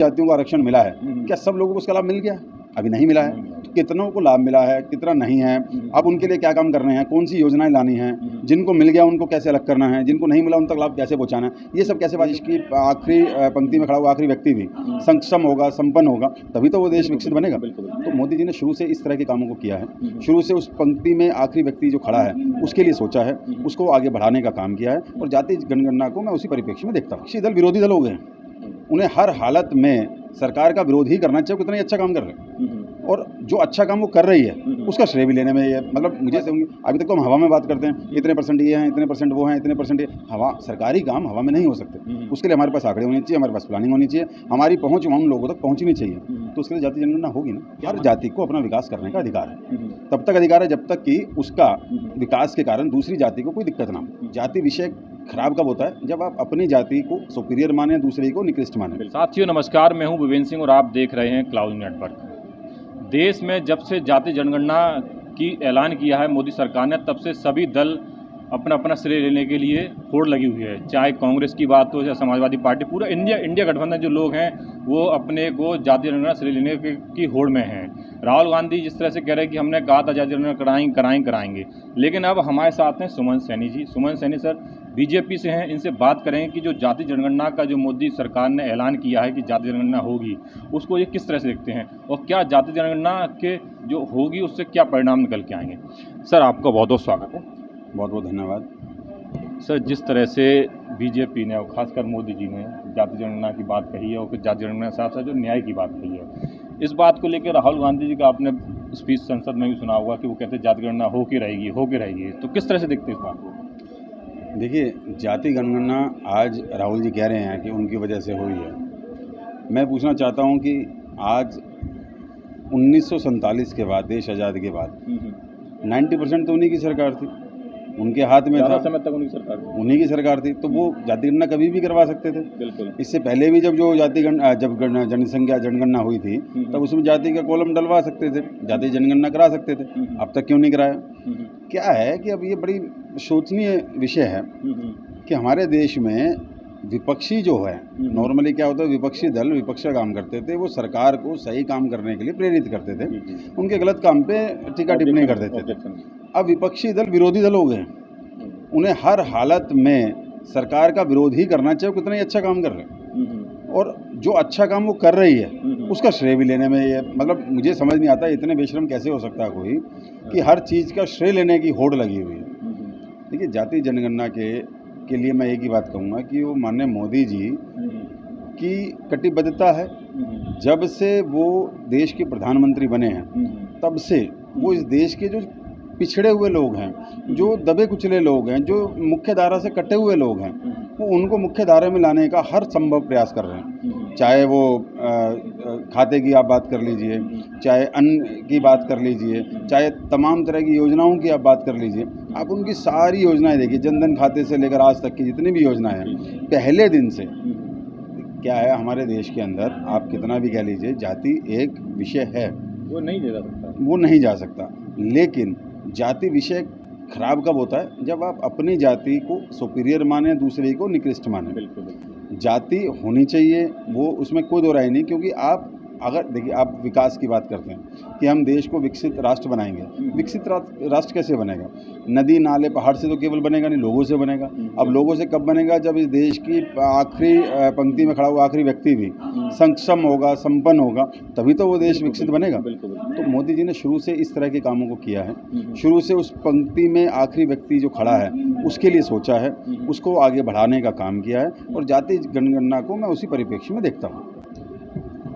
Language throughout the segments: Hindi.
जातियों को आरक्षण मिला है, क्या सब लोगों को उसका लाभ मिल गया? अभी नहीं मिला है। तो कितनों को लाभ मिला है, कितना नहीं है, अब उनके लिए क्या काम करने हैं, कौन सी योजनाएं लानी हैं, जिनको मिल गया उनको कैसे अलग करना है, जिनको नहीं मिला उन तक लाभ कैसे पहुंचाना है, ये सब कैसे बात। इसकी आखिरी पंक्ति में खड़ा हुआ आखिरी व्यक्ति भी सक्षम होगा, संपन्न होगा, तभी तो वो देश विकसित बनेगा। तो मोदी जी ने शुरू से इस तरह के कामों को किया है, शुरू से उस पंक्ति में आखिरी व्यक्ति जो खड़ा है उसके लिए सोचा है, उसको आगे बढ़ाने का काम किया है। और जाति जनगणना को मैं उसी परिप्रेक्ष्य में देखता हूँ। विपक्षी दल विरोधी दल हो गए, उन्हें हर हालत में सरकार का विरोध ही करना चाहिए, कितना ही अच्छा काम कर रहे हैं। और जो अच्छा काम वो कर रही है उसका श्रेय भी लेने में ये मतलब मुझे अभी तक तो हम हवा में बात करते हैं, इतने परसेंट ये हैं, इतने परसेंट वो हैं, इतने परसेंट ये। हवा सरकारी काम हवा में नहीं हो सकते, उसके लिए हमारे पास आंकड़े होने चाहिए, हमारे पास प्लानिंग होनी चाहिए, हमारी पहुंच उन लोगों तक पहुंचनी चाहिए। तो उसके लिए जाति जनगणना होगी ना। हर जाति को अपना विकास करने का अधिकार है, तब तक अधिकार है जब तक कि उसका विकास के कारण दूसरी जाति को कोई दिक्कत ना हो। जाति विषय खराब कब होता है? जब आप अपनी जाति को सुपीरियर माने, दूसरे को निकृष्ट माने। साथियों नमस्कार, मैं हूं विवेन सिंह और आप देख रहे हैं क्लाउड नेटवर्क। देश में जब से जाति जनगणना की ऐलान किया है मोदी सरकार ने, तब से सभी दल अपना अपना श्रेय लेने के लिए होड़ लगी हुई है। चाहे कांग्रेस की बात हो या समाजवादी पार्टी, पूरा इंडिया गठबंधन जो लोग हैं वो अपने को जाति जनगणना श्रेय लेने की होड़ में हैं। राहुल गांधी जिस तरह से कह रहे हैं कि हमने कहा था जाति जनगणना कराएंगे, लेकिन अब हमारे साथ हैं सुमन सैनी जी। सुमन सैनी सर बीजेपी से हैं, इनसे बात करेंगे कि जो जाति जनगणना का जो मोदी सरकार ने ऐलान किया है कि जाति जनगणना होगी, उसको ये किस तरह से देखते हैं और क्या जाति जनगणना के जो होगी उससे क्या परिणाम निकल के आएंगे। सर आपका बहुत बहुत स्वागत है। बहुत बहुत धन्यवाद। सर जिस तरह से बीजेपी ने और खासकर मोदी जी ने जाति जनगणना की बात कही है और फिर जाति जनगणना के साथ साथ जो न्याय की बात कही है, इस बात को लेकर राहुल गांधी जी का आपने स्पीच संसद में भी सुना होगा कि वो कहते हैं जाति जनगणना हो के रहेगी, तो किस तरह से देखते हैं इस बात को? देखिए, जाति जनगणना आज राहुल जी कह रहे हैं कि उनकी वजह से हुई है। मैं पूछना चाहता हूं कि आज 1947 के बाद, देश आज़ादी के बाद 90% तो उन्हीं की सरकार थी, उनके हाथ में था, समय तक उन्हीं की सरकार थी, तो वो जाति गणना कभी भी करवा सकते थे। बिल्कुल। इससे पहले भी जब जनसंख्या जनगणना हुई थी तब उसमें जाति का कॉलम डलवा सकते थे, जाति जनगणना करा सकते थे। अब तक क्यों नहीं कराया? क्या है कि अब ये बड़ी शोचनीय विषय है कि हमारे देश में विपक्षी जो है, नॉर्मली क्या होता है, विपक्षी दल विपक्ष का काम करते थे, वो सरकार को सही काम करने के लिए प्रेरित करते थे, उनके गलत काम पे टीका टिप्पणी कर देते थे। अब विपक्षी दल विरोधी दल हो गए, उन्हें हर हालत में सरकार का विरोध ही करना चाहिए, कितना ही अच्छा काम कर रहे हैं। और जो अच्छा काम वो कर रही है उसका श्रेय भी लेने में ये मतलब मुझे समझ नहीं आता, इतने बेशरम कैसे हो सकता है कोई कि हर चीज़ का श्रेय लेने की होड़ लगी हुई है। देखिए, जाति जनगणना के लिए मैं एक ही बात कहूँगा कि वो माननीय मोदी जी की कटिबद्धता है। जब से वो देश के प्रधानमंत्री बने हैं तब से वो इस देश के जो पिछड़े हुए लोग हैं, जो दबे कुचले लोग हैं, जो मुख्य धारा से कटे हुए लोग हैं, वो उनको मुख्य धारा में लाने का हर संभव प्रयास कर रहे हैं। चाहे वो खाते की आप बात कर लीजिए, चाहे अन्न की बात कर लीजिए, चाहे तमाम तरह की योजनाओं की आप बात कर लीजिए। आप उनकी सारी योजनाएं देखिए, जनधन खाते से लेकर आज तक की जितनी भी योजनाएं हैं, पहले दिन से क्या है हमारे देश के अंदर, आप कितना भी कह लीजिए, जाति एक विषय है, वो नहीं जा सकता। लेकिन जाति विषय खराब कब होता है? जब आप अपनी जाति को सुपीरियर माने, दूसरे को निकृष्ट माने। बिल्कुल। जाति होनी चाहिए, वो उसमें कोई दो राय नहीं, क्योंकि आप अगर देखिए, आप विकास की बात करते हैं कि हम देश को विकसित राष्ट्र बनाएंगे। विकसित राष्ट्र कैसे बनेगा? नदी नाले पहाड़ से तो केवल बनेगा नहीं, लोगों से बनेगा। अब लोगों से कब बनेगा? जब इस देश की आखिरी पंक्ति में खड़ा हुआ आखिरी व्यक्ति भी सक्षम होगा, संपन्न होगा, तभी तो वो देश विकसित बनेगा। तो मोदी जी ने शुरू से इस तरह के कामों को किया है, शुरू से उस पंक्ति में आखिरी व्यक्ति जो खड़ा है उसके लिए सोचा है, उसको आगे बढ़ाने का काम किया है। और जाति जनगणना को मैं उसी परिप्रेक्ष्य में देखता हूँ।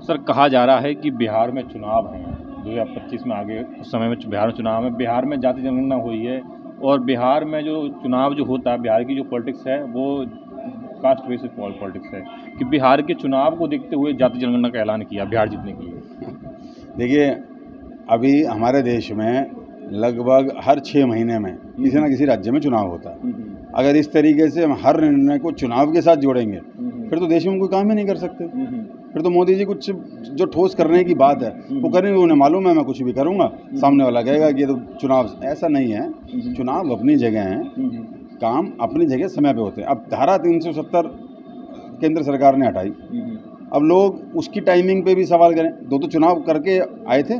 सर कहा जा रहा है कि बिहार में चुनाव हैं 2025 में, आगे उस समय में बिहार में चुनाव है, बिहार में जाति जनगणना हुई है और बिहार में जो चुनाव जो होता है, बिहार की जो पॉलिटिक्स है वो कास्ट बेसिस पॉलिटिक्स है कि बिहार के चुनाव को देखते हुए जाति जनगणना का ऐलान किया बिहार जीतने के लिए। देखिए, अभी हमारे देश में लगभग हर 6 महीने में किसी न किसी राज्य में चुनाव होता है। अगर इस तरीके से हम हर निर्णय को चुनाव के साथ जोड़ेंगे फिर तो देश में कोई काम ही नहीं कर सकते। फिर तो मोदी जी कुछ जो ठोस करने की बात है वो करेंगे, उन्हें मालूम है मैं कुछ भी करूँगा, सामने वाला कहेगा कि ये तो चुनाव। ऐसा नहीं है, चुनाव अपनी जगह हैं, काम अपनी जगह समय पे होते हैं। अब धारा 370 केंद्र सरकार ने हटाई, अब लोग उसकी टाइमिंग पे भी सवाल करें, दो तो चुनाव करके आए थे,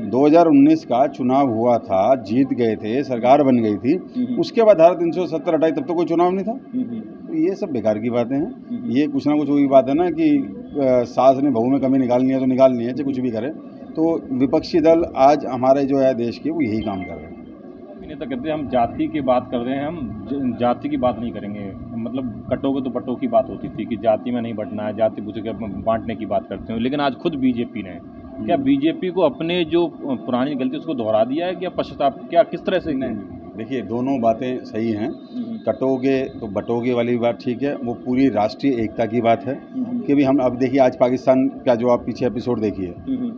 2019 का चुनाव हुआ था, जीत गए थे, सरकार बन गई थी, उसके बाद धारा 370 हटाई, तब तो कोई चुनाव नहीं था। तो ये सब बेकार की बातें हैं। ये कुछ ना कुछ वही बात है ना कि सास ने बहू में कमी निकालनी है तो निकालनी है, चाहे कुछ भी करे। तो विपक्षी दल आज हमारे जो है देश के, वो यही काम कर रहे हैं। नेता कहते हैं हम जाति की बात कर रहे हैं, हम जाति की बात नहीं करेंगे। मतलब कटोगे तो बटो की बात होती थी कि जाति में नहीं बंटना है, जाति पूछ के बांटने की बात करते हैं। लेकिन आज खुद बीजेपी ने, क्या बीजेपी को अपने जो पुरानी गलती उसको दोहरा दिया है, क्या पश्चाताप, क्या किस तरह से? नहीं, देखिए दोनों बातें सही हैं। कटोगे तो बटोगे वाली बात ठीक है, वो पूरी राष्ट्रीय एकता की बात है कि भी हम, अब देखिए आज पाकिस्तान का जो आप पीछे एपिसोड देखिए,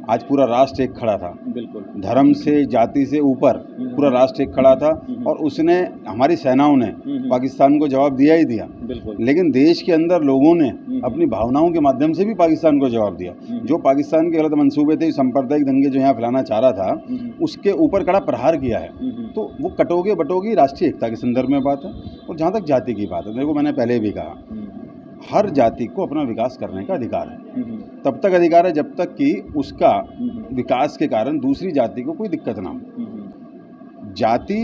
आज पूरा राष्ट्र एक खड़ा था, बिल्कुल धर्म से जाति से ऊपर पूरा राष्ट्र एक खड़ा था, और उसने, हमारी सेनाओं ने पाकिस्तान को जवाब दिया ही दिया। बिल्कुल। लेकिन देश के अंदर लोगों ने अपनी भावनाओं के माध्यम से भी पाकिस्तान को जवाब दिया। जो पाकिस्तान के गलत मंसूबे थे, सांप्रदायिक दंगे जो यहाँ फैलाना चाह रहा था, उसके ऊपर कड़ा प्रहार किया है। तो वो कटोगे बटोगे राष्ट्रीय एकता के संदर्भ में बात है। और जहाँ तक जाति की बात है, देखो मैंने पहले भी कहा, हर जाति को अपना विकास करने का अधिकार है। तब तक अधिकार है जब तक कि उसका विकास के कारण दूसरी जाति को कोई दिक्कत ना हो। जाति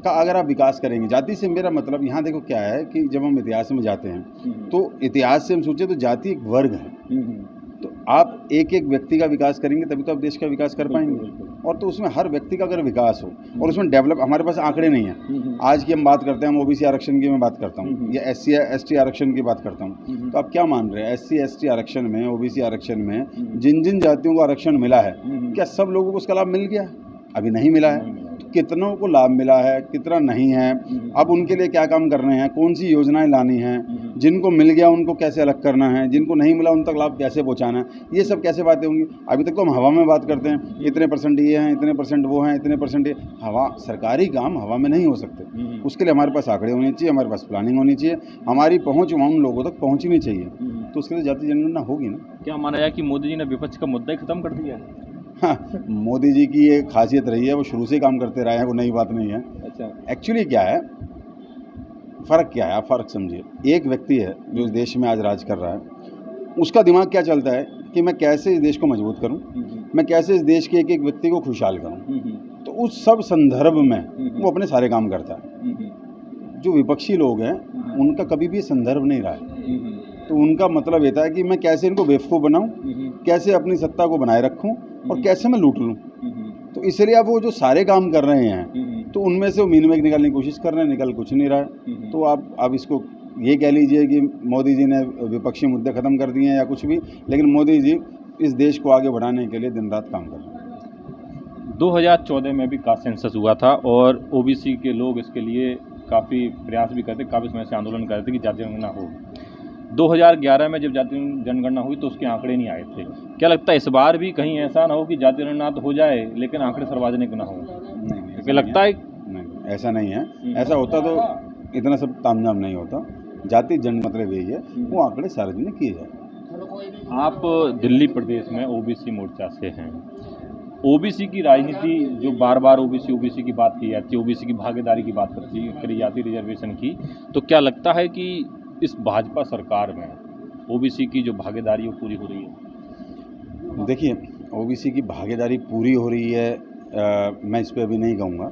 का अगर आप विकास करेंगे, जाति से मेरा मतलब, यहाँ देखो क्या है कि जब हम इतिहास में जाते हैं तो इतिहास से हम सोचे तो जाति एक वर्ग है। तो आप एक एक व्यक्ति का विकास करेंगे तभी तो आप देश का विकास कर पाएंगे। और तो उसमें हर व्यक्ति का अगर विकास हो और उसमें डेवलप, हमारे पास आंकड़े नहीं हैं। आज की हम बात करते हैं, हम ओबीसी आरक्षण की मैं बात करता हूँ या एससी एसटी आरक्षण की बात करता हूँ, तो आप क्या मान रहे हैं, एससी एसटी आरक्षण में, ओबीसी आरक्षण में जिन जिन जातियों को आरक्षण मिला है, क्या सब लोगों को उसका लाभ मिल गया? अभी नहीं मिला है। कितनों को लाभ मिला है, कितना नहीं है, अब उनके लिए क्या काम करने हैं, कौन सी योजनाएं लानी हैं, जिनको मिल गया उनको कैसे अलग करना है, जिनको नहीं मिला उन तक लाभ कैसे पहुंचाना है, ये सब कैसे बातें होंगी? अभी तक तो हम हवा में बात करते हैं, इतने % ये हैं, इतने % वो हैं, इतने % ये। हवा, सरकारी काम हवा में नहीं हो सकते। उसके लिए हमारे पास आंकड़े होने चाहिए, हमारे पास प्लानिंग होनी चाहिए, हमारी पहुँच उन लोगों तक पहुँचनी चाहिए, तो उसके लिए जाति जनगणना होगी ना। क्या माना जाए कि मोदी जी ने विपक्ष का मुद्दा ही खत्म कर दिया है? हाँ, मोदी जी की ये खासियत रही है, वो शुरू से काम करते रहे हैं, वो नई बात नहीं है। अच्छा, एक्चुअली क्या है, फ़र्क क्या है, आप फ़र्क समझिए। एक व्यक्ति है जो इस देश में आज राज कर रहा है, उसका दिमाग क्या चलता है कि मैं कैसे इस देश को मजबूत करूं, मैं कैसे इस देश के एक एक व्यक्ति को खुशहाल करूं। तो उस सब संदर्भ में वो अपने सारे काम करता है। जो विपक्षी लोग हैं उनका कभी भी संदर्भ नहीं रहा है। तो उनका मतलब ये था कि मैं कैसे इनको बेवकूफ़ बनाऊं, कैसे अपनी सत्ता को बनाए रखूं और कैसे मैं लूट लूं। तो इसलिए अब वो जो सारे काम कर रहे हैं तो उनमें से वो मीन मेक निकालने की कोशिश कर रहे हैं, निकल कुछ नहीं रहा है। तो आप इसको ये कह लीजिए कि मोदी जी ने विपक्षी मुद्दे ख़त्म कर दिए हैं या कुछ भी, लेकिन मोदी जी इस देश को आगे बढ़ाने के लिए दिन रात काम कर रहे हैं। 2014 में भी कास्ट सेंसस हुआ था और ओबीसी के लोग इसके लिए काफ़ी प्रयास भी करते, काफ़ी समय से आंदोलन कर रहे थे कि जाति जनगणना हो। 2011 में जब जाति जनगणना हुई तो उसके आंकड़े नहीं आए थे। क्या लगता है इस बार भी कहीं ऐसा ना हो कि जाति जनगणना तो हो जाए लेकिन आंकड़े सार्वजनिक ना हो? नहीं, क्या लगता है? नहीं, ऐसा नहीं है। ऐसा होता तो इतना सब तामझाम नहीं होता। जाति जन मतलब यही है, वो आंकड़े सार्वजनिक किए जाए। आप दिल्ली प्रदेश में ओबीसी मोर्चा से हैं। ओबीसी की राजनीति जो बार बार ओबीसी की बात की जाती है, ओबीसी की भागीदारी की बात करी जाती, रिजर्वेशन की, तो क्या लगता है कि इस भाजपा सरकार में ओबीसी की जो भागीदारी वो पूरी हो रही है? देखिए, ओबीसी की भागीदारी पूरी हो रही है, मैं इस पे अभी नहीं कहूँगा।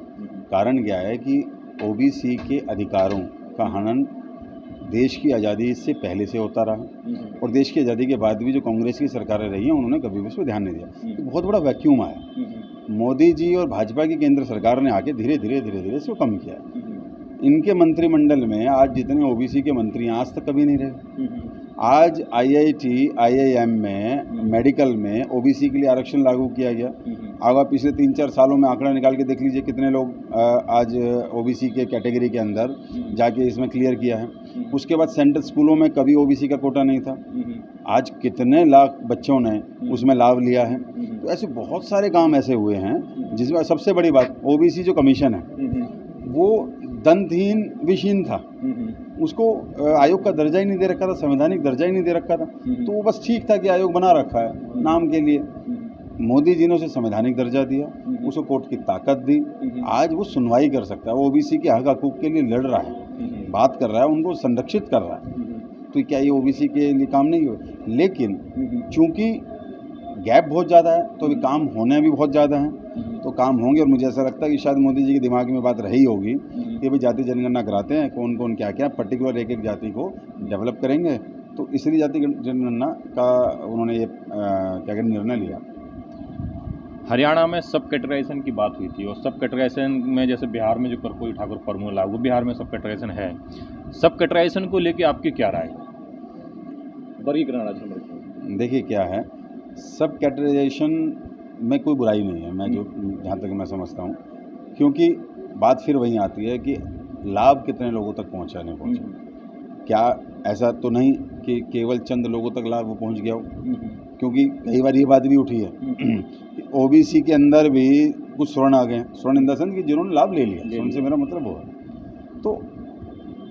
कारण क्या है कि ओबीसी के अधिकारों का हनन देश की आज़ादी से पहले से होता रहा और देश की आज़ादी के बाद भी जो कांग्रेस की सरकारें रही हैं उन्होंने कभी भी इस पर ध्यान नहीं दिया। तो बहुत बड़ा वैक्यूम आया। मोदी जी और भाजपा की केंद्र सरकार ने आके धीरे धीरे इसको कम किया। इनके मंत्रिमंडल में आज जितने ओबीसी के मंत्री हैं आज तक कभी नहीं रहे। आज IIT IIM में मेडिकल में ओबीसी के लिए आरक्षण लागू किया गया। अब आप पिछले 3-4 सालों में आंकड़ा निकाल के देख लीजिए कितने लोग आज ओबीसी के कैटेगरी के अंदर जाके इसमें क्लियर किया है। उसके बाद सेंट्रल स्कूलों में कभी ओबीसी का कोटा नहीं था, आज कितने लाख बच्चों ने उसमें लाभ लिया है। तो ऐसे बहुत सारे काम ऐसे हुए हैं जिसमें सबसे बड़ी बात ओबीसी जो कमीशन है वो दंतहीन विहीन था, उसको आयोग का दर्जा ही नहीं दे रखा था, संवैधानिक दर्जा ही नहीं दे रखा था। तो वो बस ठीक था कि आयोग बना रखा है नाम के लिए। मोदी जी ने उसे संवैधानिक दर्जा दिया, उसको कोर्ट की ताकत दी, आज वो सुनवाई कर सकता है, वो ओबीसी के हक हकूक़ के लिए लड़ रहा है, बात कर रहा है, उनको संरक्षित कर रहा है। तो क्या ये ओबीसी के लिए काम नहीं हुए? लेकिन चूंकि गैप बहुत ज़्यादा है तो अभी काम होने भी बहुत ज़्यादा हैं, तो काम होंगे। और मुझे ऐसा लगता है कि शायद मोदी जी के दिमाग में बात रही होगी कि भाई जाति जनगणना कराते हैं, कौन कौन क्या क्या पर्टिकुलर एक एक जाति को डेवलप करेंगे, तो इसलिए जाति जनगणना का उन्होंने ये क्या कहते निर्णय लिया। हरियाणा में सब कैटेगराइजेशन की बात हुई थी, और सब कैटेगराइजेशन में जैसे बिहार में जो कर्पूरी ठाकुर फार्मूला वो बिहार में सब कैटेगराइजेशन है। सब कैटेगराइजेशन को लेके आपकी क्या राय? वर्गीकरण आचरण देखिए क्या है, सब कैटेगराइजेशन में कोई बुराई नहीं है, मैं जो जहाँ तक मैं समझता हूँ, क्योंकि बात फिर वहीं आती है कि लाभ कितने लोगों तक पहुँचा नहीं पहुँचा। क्या ऐसा तो नहीं कि केवल चंद लोगों तक लाभ पहुँच गया हो, क्योंकि कई बार ये बात भी उठी है कि ओबीसी के अंदर भी कुछ स्वर्ण आ गए, स्वर्ण इन द सेंस कि जिन्होंने लाभ ले लिया। स्वर्ण से मेरा मतलब वो है। तो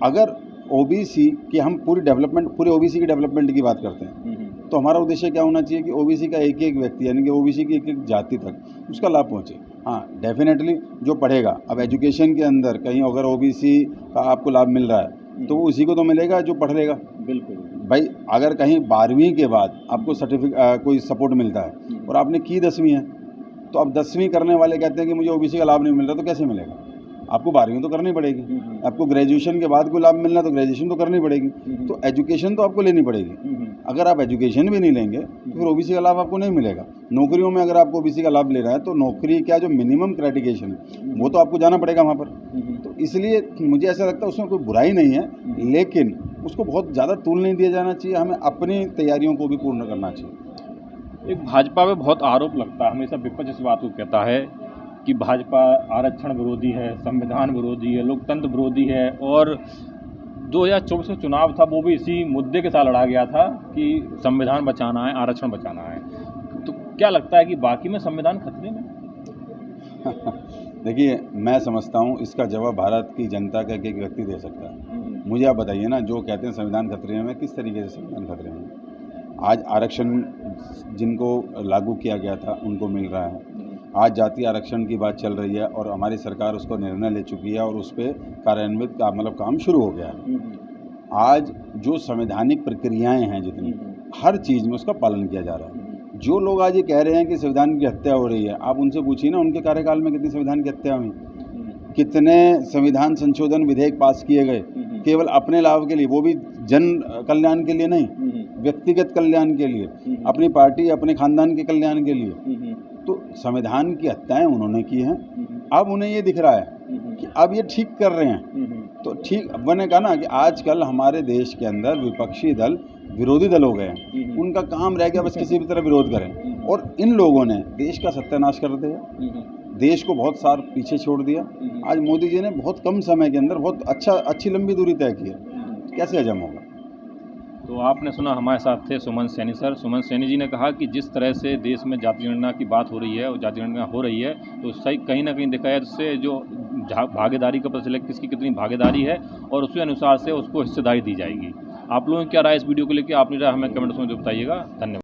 अगर ओबीसी की हम पूरे ओबीसी की डेवलपमेंट की बात करते हैं, तो हमारा उद्देश्य क्या होना चाहिए कि ओबीसी का एक एक व्यक्ति यानी कि ओबीसी की एक एक जाति तक उसका लाभ पहुँचे। हाँ, डेफिनेटली जो पढ़ेगा, अब एजुकेशन के अंदर कहीं अगर ओबीसी का आपको लाभ मिल रहा है तो वो उसी को तो मिलेगा जो पढ़ लेगा। बिल्कुल भाई, अगर कहीं 12वीं के बाद आपको कोई सपोर्ट मिलता है और आपने की 10वीं है, तो अब 10वीं करने वाले कहते हैं कि मुझे ओबीसी का लाभ नहीं मिल रहा, तो कैसे मिलेगा? आपको 12वीं तो करनी पड़ेगी, आपको ग्रेजुएशन के बाद कोई लाभ मिलना तो ग्रेजुएशन तो करनी पड़ेगी, तो एजुकेशन तो आपको लेनी पड़ेगी। अगर आप एजुकेशन भी नहीं लेंगे तो फिर ओबीसी का लाभ आपको नहीं मिलेगा। नौकरियों में अगर आपको ओबीसी का लाभ ले रहा है तो नौकरी क्या जो मिनिमम क्राइटेरिएशन है वो तो आपको जाना पड़ेगा वहाँ पर। तो इसलिए मुझे ऐसा लगता है उसमें कोई बुराई नहीं है, लेकिन उसको बहुत ज़्यादा तूल नहीं दिया जाना चाहिए। हमें अपनी तैयारियों को भी पूर्ण करना चाहिए। एक भाजपा पे बहुत आरोप लगता है, हमेशा विपक्ष इस बात को कहता है कि भाजपा आरक्षण विरोधी है, संविधान विरोधी है, लोकतंत्र विरोधी है, और 2024 का चुनाव था वो भी इसी मुद्दे के साथ लड़ा गया था कि संविधान बचाना है, आरक्षण बचाना है। तो क्या लगता है कि बाकी में संविधान खतरे में? देखिए, मैं समझता हूँ इसका जवाब भारत की जनता का एक व्यक्ति दे सकता है। मुझे आप बताइए ना, जो कहते हैं संविधान खतरे में, किस तरीके से संविधान खतरे में? आज आरक्षण जिनको लागू किया गया था उनको मिल रहा है। आज जातीय आरक्षण की बात चल रही है और हमारी सरकार उसको निर्णय ले चुकी है और उस पर कार्यान्वित का काम शुरू हो गया है। आज जो संवैधानिक प्रक्रियाएं हैं जितनी, हर चीज़ में उसका पालन किया जा रहा है। जो लोग आज ये कह रहे हैं कि संविधान की हत्या हो रही है, आप उनसे पूछिए ना उनके कार्यकाल में कितनी संविधान की हत्या हुई, कितने संविधान संशोधन विधेयक पास किए गए केवल अपने लाभ के लिए, वो भी जन कल्याण के लिए नहीं, व्यक्तिगत कल्याण के लिए, अपनी पार्टी अपने खानदान के कल्याण के लिए। तो संविधान की हत्याएं उन्होंने की हैं। अब उन्हें ये दिख रहा है कि अब ये ठीक कर रहे हैं। तो ठीक मैंने कहा ना कि आजकल हमारे देश के अंदर विपक्षी दल विरोधी दल हो गए हैं। उनका काम रह गया बस किसी भी तरह विरोध करें, और इन लोगों ने देश का सत्यानाश कर दिया, देश को बहुत सार पीछे छोड़ दिया। आज मोदी जी ने बहुत कम समय के अंदर बहुत अच्छी लंबी दूरी तय की है। कैसे हजम होगा? तो आपने सुना, हमारे साथ थे सुमन सैनी सर। सुमन सैनी जी ने कहा कि जिस तरह से देश में जाति जनगणना की बात हो रही है और जाति जनगणना हो रही है, तो सही कहीं ना कहीं देखा है उससे जो भागीदारी का पता चले किसकी कितनी भागीदारी है, और उसी अनुसार से उसको हिस्सेदारी दी जाएगी। आप लोगों की क्या राय इस वीडियो को लेकर? आपने राय हमें कमेंट्स में जो बताइएगा। धन्यवाद।